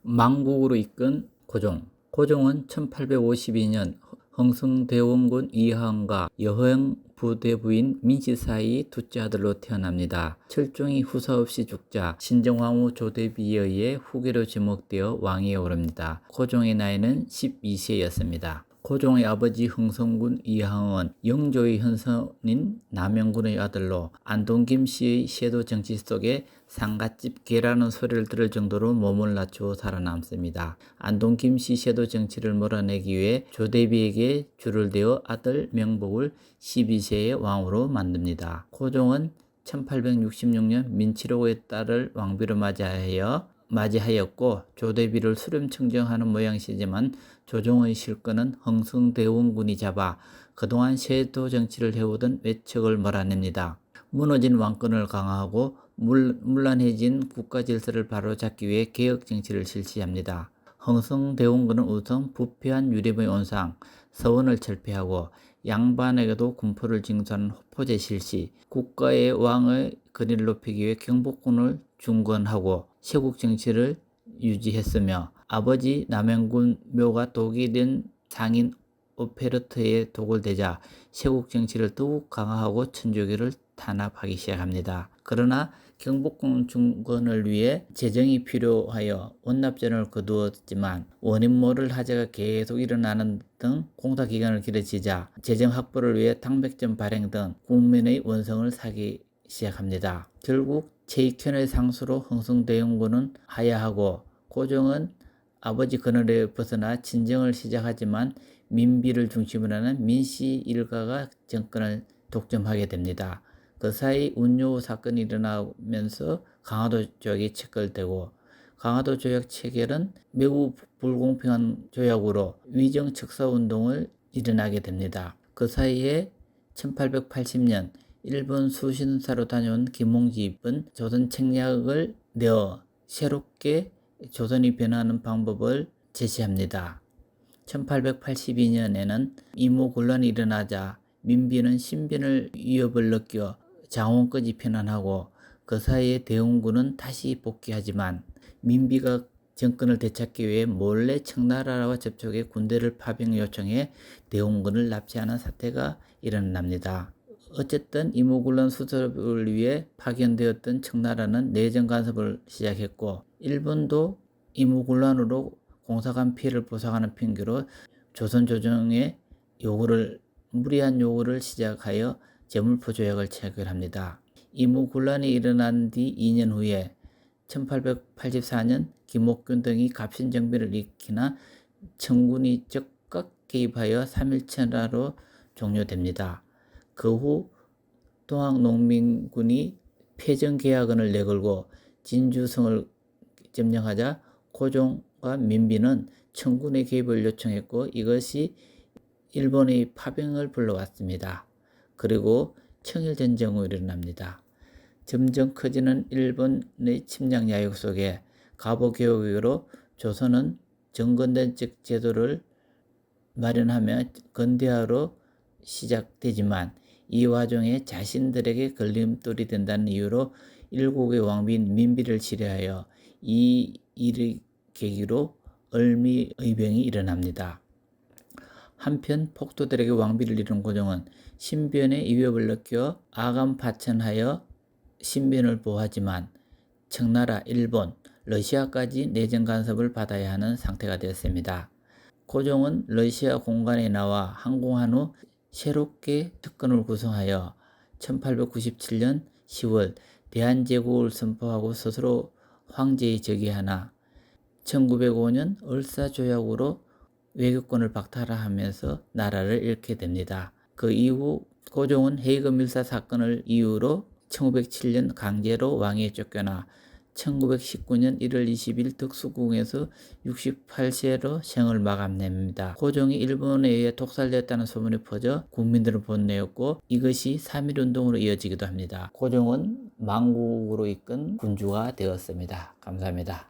망국으로 이끈 고종. 고종은 1852년 흥성대원군 이하은과 여호행 부대부인 민씨 사이 둘째 아들로 태어납니다. 철종이 후사 없이 죽자 신정왕후 조대비에 의해 후계로 지목되어 왕위에 오릅니다. 고종의 나이는 12세였습니다. 고종의 아버지 흥성군 이하응은 영조의 현선인 남영군의 아들로 안동김 씨의 섀도 정치 속에 상갓집 개라는 소리를 들을 정도로 몸을 낮추어 살아남습니다. 안동김 씨 섀도 정치를 몰아내기 위해 조대비에게 줄을 대어 아들 명복을 12세의 왕으로 만듭니다. 고종은 1866년 민치록의 딸을 왕비로 맞이하였고 조대비를 수렴청정하는 모양새지만 조종의 실권은 흥성대원군이 잡아 그동안 섀도 정치를 해오던 외척을 몰아냅니다. 무너진 왕권을 강화하고 문란해진 국가 질서를 바로잡기 위해 개혁 정치를 실시합니다. 흥성대원군은 우선 부패한 유림의 온상, 서원을 철폐하고 양반에게도 군포를 징수하는 호포제 실시, 국가의 왕의 권위를 높이기 위해 경복궁을 중건하고 세국 정치를 유지했으며 아버지 남영군 묘가 독이 된 상인 오페르트에 도굴되자 세국 정치를 더욱 강화하고 천주교를 탄압하기 시작합니다. 그러나 경복궁 중건을 위해 재정이 필요하여 원납전을 거두었지만 원인 모를 화재가 계속 일어나는 등 공사기간을 길어지자 재정 확보를 위해 당백전 발행 등 국민의 원성을 사기 시작합니다. 결국 최익현의 상수로 흥성대원군은 하야하고 고종은 아버지 그늘에 벗어나 진정을 시작하지만 민비를 중심으로 하는 민씨 일가가 정권을 독점하게 됩니다. 그 사이 운요 사건이 일어나면서 강화도 조약이 체결되고 강화도 조약 체결은 매우 불공평한 조약으로 위정 척사운동을 일어나게 됩니다. 그 사이에 1880년 일본 수신사로 다녀온 김홍집은 조선 책략을 내어 새롭게 조선이 변화하는 방법을 제시합니다. 1882년에는 이모군란이 일어나자 민비는 신변을 위협을 느껴 장원까지 편안하고 그 사이에 대원군은 다시 복귀하지만 민비가 정권을 되찾기 위해 몰래 청나라와 접촉해 군대를 파병 요청해 대원군을 납치하는 사태가 일어납니다. 어쨌든 이모군란 수습을 위해 파견되었던 청나라는 내정 간섭을 시작했고 일본도 이모군란으로 공사관 피해를 보상하는 핑계로 조선 조정의 무리한 요구를 시작하여 재물포 조약을 체결합니다. 이모군란이 일어난 뒤 2년 후에 1884년 김옥균 등이 갑신정변을 일으키나 청군이 적극 개입하여 3.1천하로 종료됩니다. 그 후 동학농민군이 패전계약원을 내걸고 진주성을 점령하자 고종과 민비는 청군의 개입을 요청했고 이것이 일본의 파병을 불러왔습니다. 그리고 청일전쟁이 일어납니다. 점점 커지는 일본의 침략 야욕 속에 가보개혁으로 조선은 정건대적 제도를 마련하며 근대화로 시작되지만 이 와중에 자신들에게 걸림돌이 된다는 이유로 일국의 왕비인 민비를 지뢰하여 이 일의 계기로 을미의병이 일어납니다. 한편 폭도들에게 왕비를 잃은 고종은 신변의 위협을 느껴 아간파천하여 신변을 보호하지만 청나라, 일본, 러시아까지 내정 간섭을 받아야 하는 상태가 되었습니다. 고종은 러시아 공관에 나와 항공한 후 새롭게 특권을 구성하여 1897년 10월 대한제국을 선포하고 스스로 황제에 즉위하나 1905년 을사조약으로 외교권을 박탈하면서 나라를 잃게 됩니다. 그 이후 고종은 헤이그 밀사 사건을 이유로 1907년 강제로 왕위에 쫓겨나 1919년 1월 20일 덕수궁에서 68세로 생을 마감냅니다. 고종이 일본에 의해 독살되었다는 소문이 퍼져 국민들을 본내었고 이것이 3.1운동으로 이어지기도 합니다. 고종은 망국으로 이끈 군주가 되었습니다. 감사합니다.